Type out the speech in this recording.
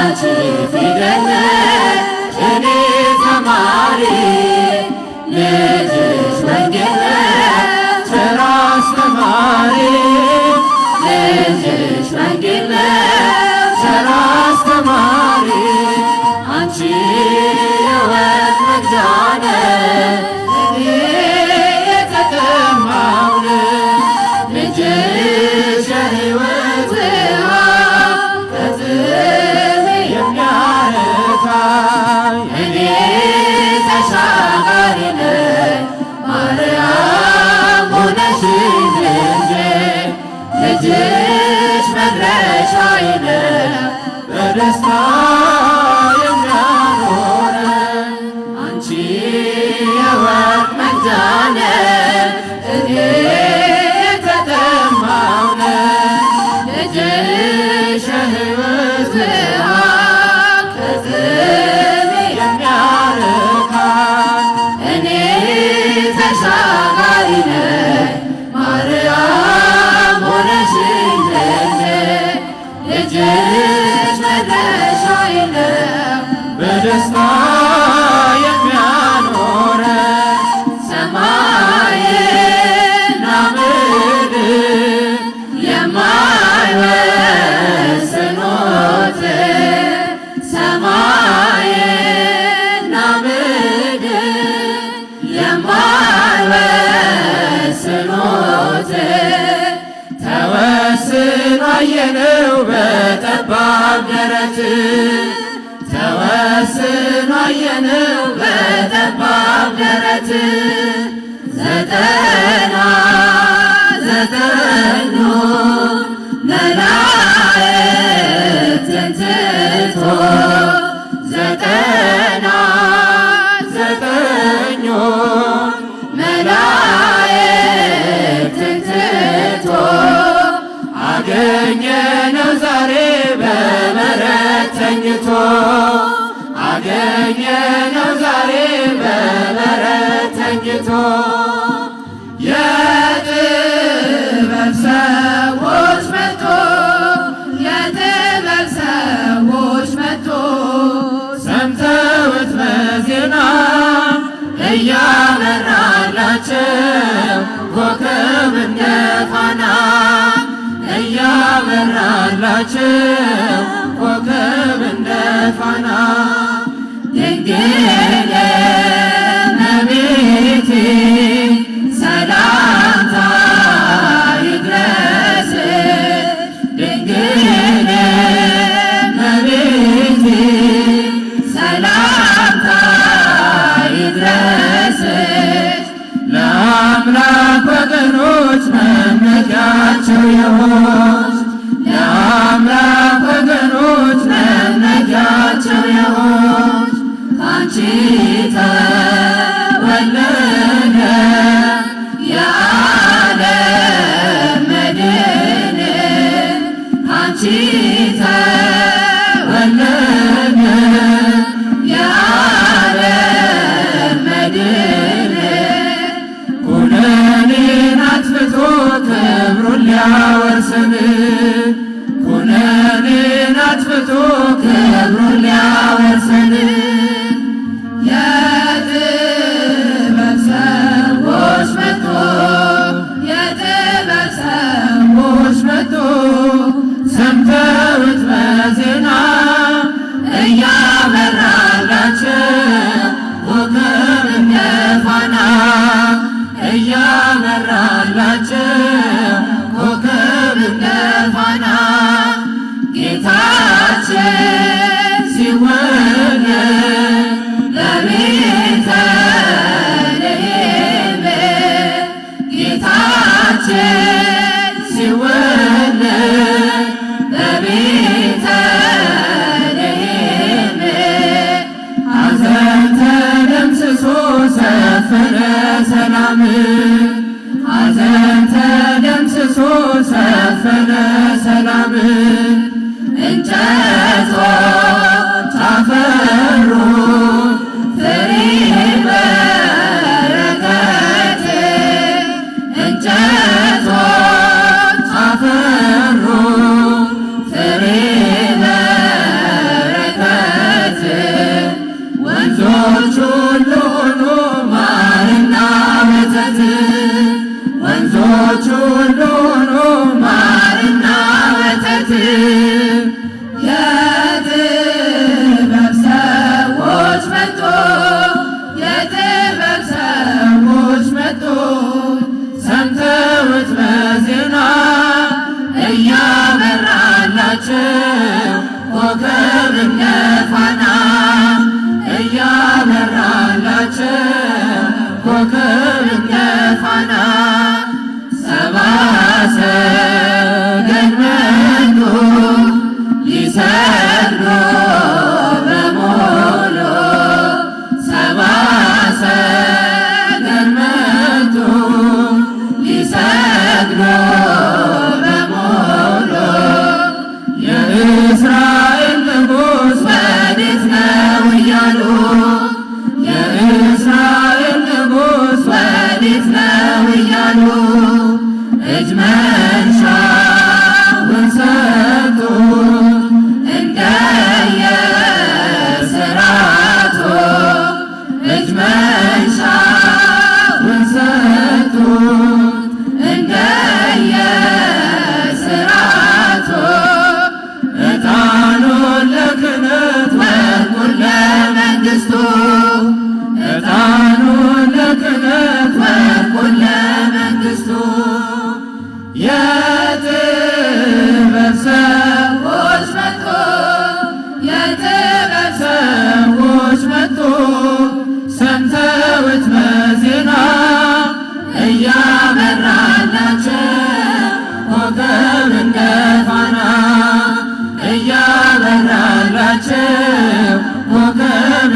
ፊደል እኔ ተማሪ ልጅሽ ወንጌል ቸር አስተማሪ ልጅሽ ወንጌል ቸር አስተማሪ አንቺ የሕይወት መግጃ እኔ የተጠማሁ ልጅሽ የሕይወት ውሃ ከጥም የሚያረካኝ እኔ ተሻጋሪ ነኝ ማርያም ሆነሽኝ ልጅሽ መድረሻዬ ነው በደስታ የሚያኖረኝ አንቺ የሕይወት መግጃ እኔ የተጠማሁ ልጅሽ የሕይወት ውሃ ከጥም የሚያረካኝ እኔ ተሻጋሪ ነኝ ማርያም ሆነሽኝ ልጅሽ መድረሻዬ ነው በደስታ የሚያኖረኝ ሰማይና ምድር የማይወስኑት ሰማይና ምድር የማይወስኑት ተወስኖ አየነው በጠባብ ደረት ተወስኖ አየነው በጠባብ ደረት ዘጠና ዘጠኙ መላእክትን ትቶ ዘጠና ዘጠኙ መላእክትን ትቶ አገኘነው ዛሬ በበረት ተኝቶ አገኘነው ዛሬ በበረት ተኝቶ የጥበብ ሰዎች መጥቶ የጥበብ ሰዎች መጥቶ ሰምተውት በዜና እያበራላቸው ኮከብ እንደ ፋና እያበራላቸው ኮከብ እንደ ፋና ድንግል እመቤቴ ሰላምታ ይድረስሽ ድንግል እመቤቴ ሰላምታ ይድረስሽ ለአምላክ ወገኖች መመኪያቸው የሆንሽ ለአምላክ ወገኖች መመኪያቸው የሆንሽ ካንቺ ተወለደ የዓለም መድን ካንቺ ተወለደ የዓለም መድን ኩነኔን አጥፍቶ ክብሩን ሊያወርሰን ኩነኔን አጥፍቶ ክብሩን ሊያወርሰን የጥበብ ሰዎች መጥቶ የጥበብ ሰዎች መጥቶ ሰምተውት በዜና እያበራላቸው ኮከብ እንደ ፋና እያበራላቸው ኮከብ እንደ ፋና ጌታችን ሲወለድ በቤተልሔም ጌታችን ሲወለድ በቤተልሔም ሐዘን ተደምስሶ ሰፈነ ሰላም ሐዘን ተደምስሶ ሰፈነ ሰላም እንጨቶች አፈሩ ፍሬ በረከት እንጨቶች አፈሩ ፍሬ በረከት የጥበብ ሰዎች መጡ፣ የጥበብ ሰዎች መጡ፣ ሰምተውት በዜና እያበራላቸው ኮከብ እንደ ፋና እያበራላቸው ኮከብ እንደ ፋና ሰብአ ሰገል መጡ ሊሰግዱ በሙሉ ሰብአ ሰገል መጡ ሊሰግዱ በሙሉ የእስራኤል ንጉሥ ወዴት ነው እያሉ የእስራኤል ንጉሥ ወዴት ነው እያሉ እጅ መንሻውን ሰጡ እንደየሥርዓቱ እጅ መንሻውን ሰጡ እንደየሥርዓቱ ዕጣኑን ለክህነት ወርቁን ለመንግሥቱ ዕጣኑን ለክህነት ወርቁን ለመንግሥቱ የጥበብ ሰዎች መጡ፣ የጥበብ ሰዎች መጡ፣ ሰምተውት በዜና እያበራላቸው ኮከብ እንደ ፋና እያበራላቸው ኮከብ